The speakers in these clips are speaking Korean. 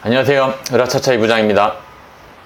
안녕하세요. 으라차차 이부장입니다.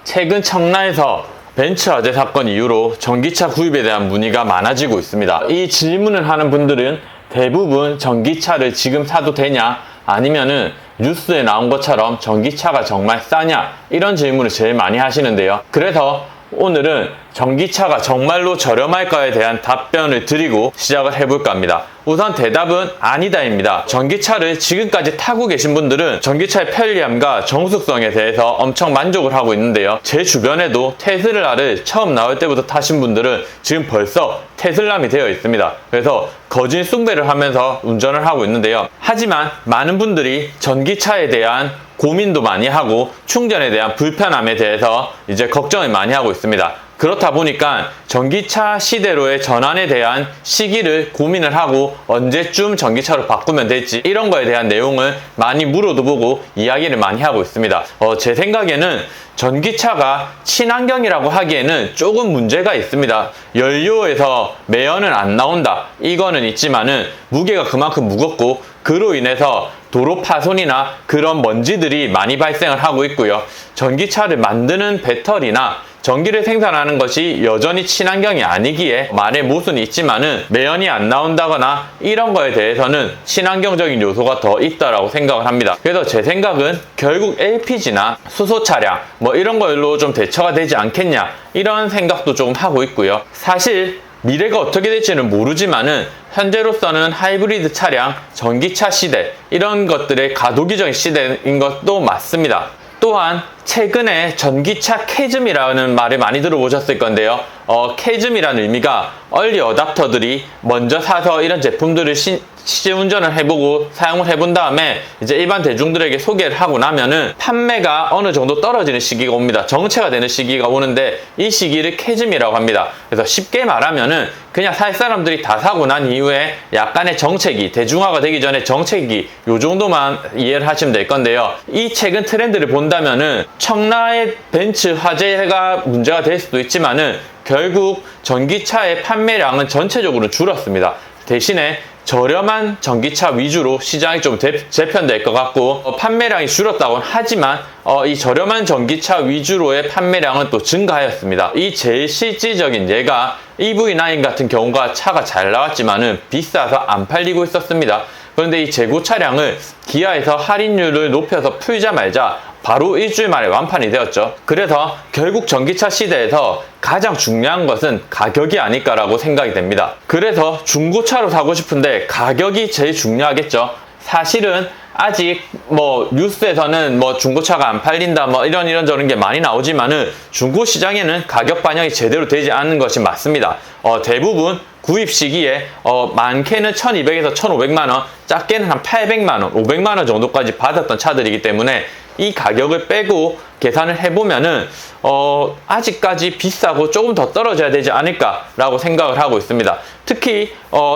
최근 청라에서 벤츠 화재 사건 이후로 전기차 구입에 대한 문의가 많아지고 있습니다. 이 질문을 하는 분들은 대부분 전기차를 지금 사도 되냐, 아니면은 뉴스에 나온 것처럼 전기차가 정말 싸냐, 이런 질문을 제일 많이 하시는데요. 그래서 오늘은 전기차가 정말로 저렴할까에 대한 답변을 드리고 시작을 해볼까 합니다. 우선 대답은 아니다입니다. 전기차를 지금까지 타고 계신 분들은 전기차의 편리함과 정숙성에 대해서 엄청 만족을 하고 있는데요. 제 주변에도 테슬라를 처음 나올 때부터 타신 분들은 지금 벌써 테슬람이 되어 있습니다. 그래서 거진 숭배를 하면서 운전을 하고 있는데요. 하지만 많은 분들이 전기차에 대한 고민도 많이 하고 충전에 대한 불편함에 대해서 이제 걱정을 많이 하고 있습니다. 그렇다 보니까 전기차 시대로의 전환에 대한 시기를 고민을 하고 언제쯤 전기차로 바꾸면 될지, 이런 거에 대한 내용을 많이 물어도 보고 이야기를 많이 하고 있습니다. 제 생각에는 전기차가 친환경이라고 하기에는 조금 문제가 있습니다. 연료에서 매연은 안 나온다, 이거는 있지만은 무게가 그만큼 무겁고 그로 인해서 도로 파손이나 그런 먼지들이 많이 발생을 하고 있고요. 전기차를 만드는 배터리나 전기를 생산하는 것이 여전히 친환경이 아니기에 말의 모순이 있지만은 매연이 안 나온다거나 이런 거에 대해서는 친환경적인 요소가 더 있다라고 생각을 합니다. 그래서 제 생각은 결국 LPG나 수소 차량 이런 걸로 좀 대처가 되지 않겠냐, 이런 생각도 조금 하고 있고요. 사실 미래가 어떻게 될지는 모르지만은 현재로서는 하이브리드 차량, 전기차 시대, 이런 것들의 가도기적인 시대인 것도 맞습니다. 또한 최근에 전기차 캐즘이라는 말을 많이 들어보셨을 건데요. 캐즘이라는 의미가 얼리 어답터들이 먼저 사서 이런 제품들을 시운전을 해보고 사용을 해본 다음에 이제 일반 대중들에게 소개를 하고 나면은 판매가 어느 정도 떨어지는 시기가 옵니다. 정체가 되는 시기가 오는데 이 시기를 캐즘이라고 합니다. 그래서 쉽게 말하면은 그냥 살 사람들이 다 사고 난 이후에 약간의 정체기, 대중화가 되기 전에 정체기, 요 정도만 이해를 하시면 될 건데요. 이 최근 트렌드를 본다면은 청라의 벤츠 화재가 문제가 될 수도 있지만은 결국 전기차의 판매량은 전체적으로 줄었습니다. 대신에 저렴한 전기차 위주로 시장이 좀 재편될 것 같고, 판매량이 줄었다고는 하지만 이 저렴한 전기차 위주로의 판매량은 또 증가하였습니다. 이 제일 실질적인 예가 EV9 같은 경우가 차가 잘 나왔지만은 비싸서 안 팔리고 있었습니다. 그런데 이 재고 차량을 기아에서 할인율을 높여서 풀자마자 바로 일주일 만에 완판이 되었죠. 그래서 결국 전기차 시대에서 가장 중요한 것은 가격이 아닐까라고 생각이 됩니다. 그래서 중고차로 사고 싶은데 가격이 제일 중요하겠죠. 사실은 아직 뉴스에서는 중고차가 안 팔린다 이런저런 게 많이 나오지만은 중고 시장에는 가격 반영이 제대로 되지 않는 것이 맞습니다. 대부분 구입 시기에 많게는 1200에서 1500만원, 작게는 한 800만원, 500만원 정도까지 받았던 차들이기 때문에 이 가격을 빼고 계산을 해보면은 아직까지 비싸고 조금 더 떨어져야 되지 않을까라고 생각을 하고 있습니다. 특히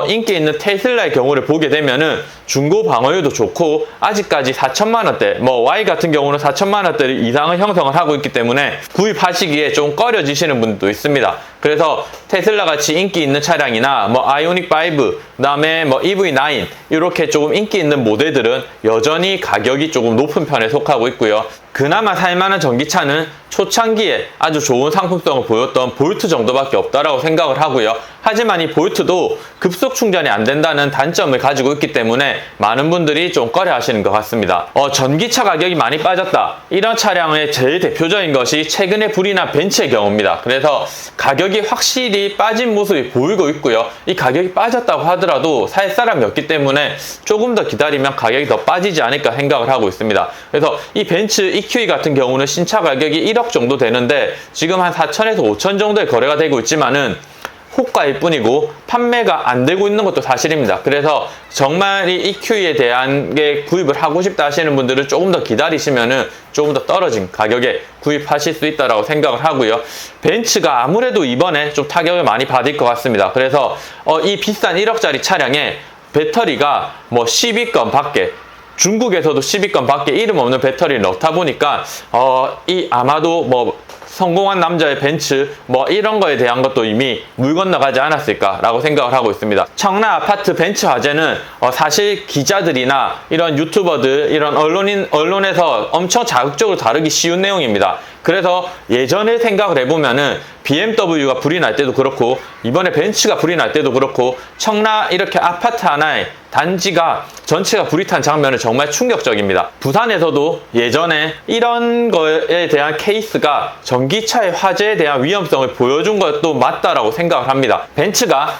인기 있는 테슬라의 경우를 보게 되면은 중고 방어율도 좋고 아직까지 4천만원대, Y 같은 경우는 4천만원대 이상을 형성을 하고 있기 때문에 구입하시기에 좀 꺼려지시는 분도 있습니다. 그래서 테슬라 같이 인기 있는 차량이나 아이오닉 5, 그다음에 EV9 이렇게 조금 인기 있는 모델들은 여전히 가격이 조금 높은 편에 속하고 있고요. 그나마 살만한 전기차는 초창기에 아주 좋은 상품성을 보였던 볼트 정도밖에 없다라고 생각을 하고요. 하지만 이 볼트도 급속 충전이 안 된다는 단점을 가지고 있기 때문에 많은 분들이 좀 꺼려 하시는 것 같습니다. 전기차 가격이 많이 빠졌다, 이런 차량의 제일 대표적인 것이 최근에 불이 난 벤츠의 경우입니다. 그래서 가격이 확실히 빠진 모습이 보이고 있고요. 이 가격이 빠졌다고 하더라도 살 사람이 없기 때문에 조금 더 기다리면 가격이 더 빠지지 않을까 생각을 하고 있습니다. 그래서 이 벤츠 EQE 같은 경우는 신차 가격이 1억 정도 되는데 지금 한 4천에서 5천 정도의 거래가 되고 있지만은 호가일 뿐이고 판매가 안 되고 있는 것도 사실입니다. 그래서 정말 이 EQE에 대한 게 구입을 하고 싶다 하시는 분들은 조금 더 기다리시면은 조금 더 떨어진 가격에 구입하실 수 있다라고 생각을 하고요. 벤츠가 아무래도 이번에 좀 타격을 많이 받을 것 같습니다. 그래서 이 비싼 1억짜리 차량에 배터리가 10위권 밖에, 중국에서도 10위권 밖에 이름 없는 배터리를 넣다 보니까 아마도 성공한 남자의 벤츠 뭐 이런 거에 대한 것도 이미 물 건너가지 않았을까라고 생각을 하고 있습니다. 청라 아파트 벤츠 화재는 사실 기자들이나 이런 유튜버들, 이런 언론에서 엄청 자극적으로 다루기 쉬운 내용입니다. 그래서 예전에 생각을 해보면은 BMW가 불이 날 때도 그렇고 이번에 벤츠가 불이 날 때도 그렇고 청라 이렇게 아파트 하나에 단지가 전체가 불이 탄 장면은 정말 충격적입니다. 부산에서도 예전에 이런 거에 대한 케이스가 전기차의 화재에 대한 위험성을 보여준 것도 맞다라고 생각을 합니다. 벤츠가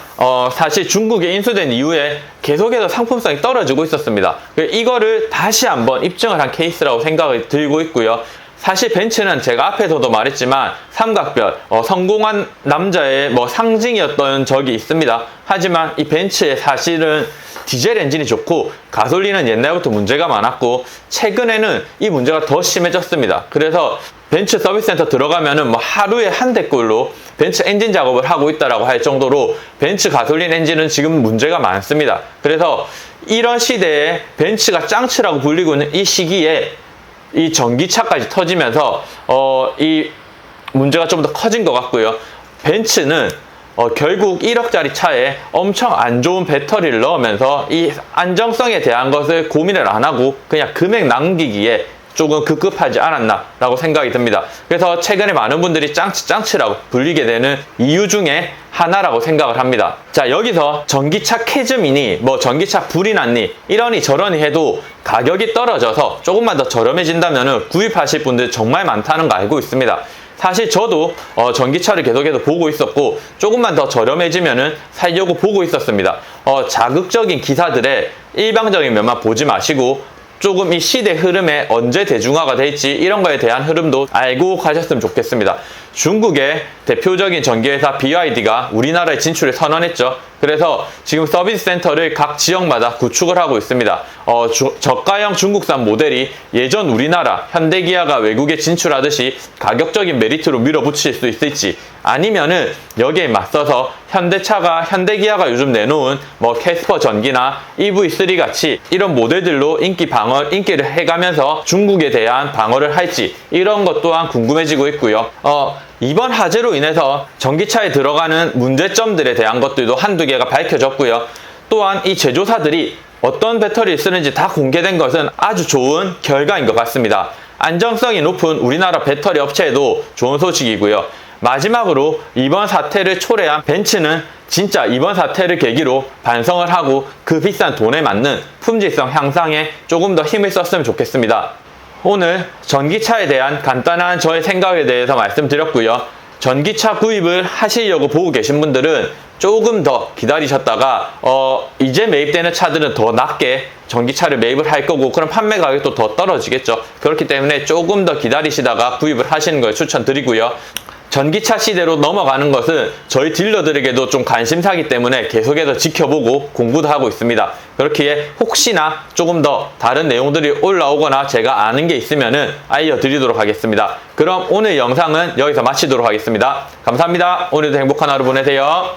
사실 중국에 인수된 이후에 계속해서 상품성이 떨어지고 있었습니다. 이거를 다시 한번 입증을 한 케이스라고 생각이 들고 있고요. 사실 벤츠는 제가 앞에서도 말했지만 삼각별, 성공한 남자의 상징이었던 적이 있습니다. 하지만 이 벤츠의 사실은 디젤 엔진이 좋고 가솔린은 옛날부터 문제가 많았고 최근에는 이 문제가 더 심해졌습니다. 그래서 벤츠 서비스 센터 들어가면은 하루에 한 대꼴로 벤츠 엔진 작업을 하고 있다라고 할 정도로 벤츠 가솔린 엔진은 지금 문제가 많습니다. 그래서 이런 시대에 벤츠가 짱치라고 불리고 있는 이 시기에 이 전기차까지 터지면서 이 문제가 좀 더 커진 것 같고요. 벤츠는 결국 1억짜리 차에 엄청 안 좋은 배터리를 넣으면서 이 안정성에 대한 것을 고민을 안 하고 그냥 금액 남기기에 조금 급급하지 않았나라고 생각이 듭니다. 그래서 최근에 많은 분들이 짱치라고 불리게 되는 이유 중에 하나라고 생각을 합니다. 자, 여기서 전기차 캐즘이니 전기차 불이 났니 이러니 저러니 해도 가격이 떨어져서 조금만 더 저렴해진다면 구입하실 분들 정말 많다는 거 알고 있습니다. 사실 저도 전기차를 계속해서 보고 있었고 조금만 더 저렴해지면은 살려고 보고 있었습니다. 자극적인 기사들의 일방적인 면만 보지 마시고 조금 이 시대 흐름에 언제 대중화가 될지 이런 거에 대한 흐름도 알고 가셨으면 좋겠습니다. 중국의 대표적인 전기회사 BYD가 우리나라에 진출을 선언했죠. 그래서 지금 서비스 센터를 각 지역마다 구축을 하고 있습니다. 저가형 중국산 모델이 예전 우리나라 현대기아가 외국에 진출하듯이 가격적인 메리트로 밀어붙일 수 있을지 아니면은 여기에 맞서서 현대기아가 요즘 내놓은 캐스퍼 전기나 EV3 같이 이런 모델들로 인기를 해가면서 중국에 대한 방어를 할지 이런 것 또한 궁금해지고 있고요. 이번 화재로 인해서 전기차에 들어가는 문제점들에 대한 것들도 한두 개가 밝혀졌고요. 또한 이 제조사들이 어떤 배터리를 쓰는지 다 공개된 것은 아주 좋은 결과인 것 같습니다. 안정성이 높은 우리나라 배터리 업체에도 좋은 소식이고요. 마지막으로 이번 사태를 초래한 벤츠는 진짜 이번 사태를 계기로 반성을 하고 그 비싼 돈에 맞는 품질성 향상에 조금 더 힘을 썼으면 좋겠습니다. 오늘 전기차에 대한 간단한 저의 생각에 대해서 말씀드렸고요. 전기차 구입을 하시려고 보고 계신 분들은 조금 더 기다리셨다가 이제 매입되는 차들은 더 낮게 전기차를 매입을 할 거고 그럼 판매 가격도 더 떨어지겠죠. 그렇기 때문에 조금 더 기다리시다가 구입을 하시는 걸 추천드리고요. 전기차 시대로 넘어가는 것은 저희 딜러들에게도 좀 관심사기 때문에 계속해서 지켜보고 공부도 하고 있습니다. 그렇기에 혹시나 조금 더 다른 내용들이 올라오거나 제가 아는 게 있으면은 알려드리도록 하겠습니다. 그럼 오늘 영상은 여기서 마치도록 하겠습니다. 감사합니다. 오늘도 행복한 하루 보내세요.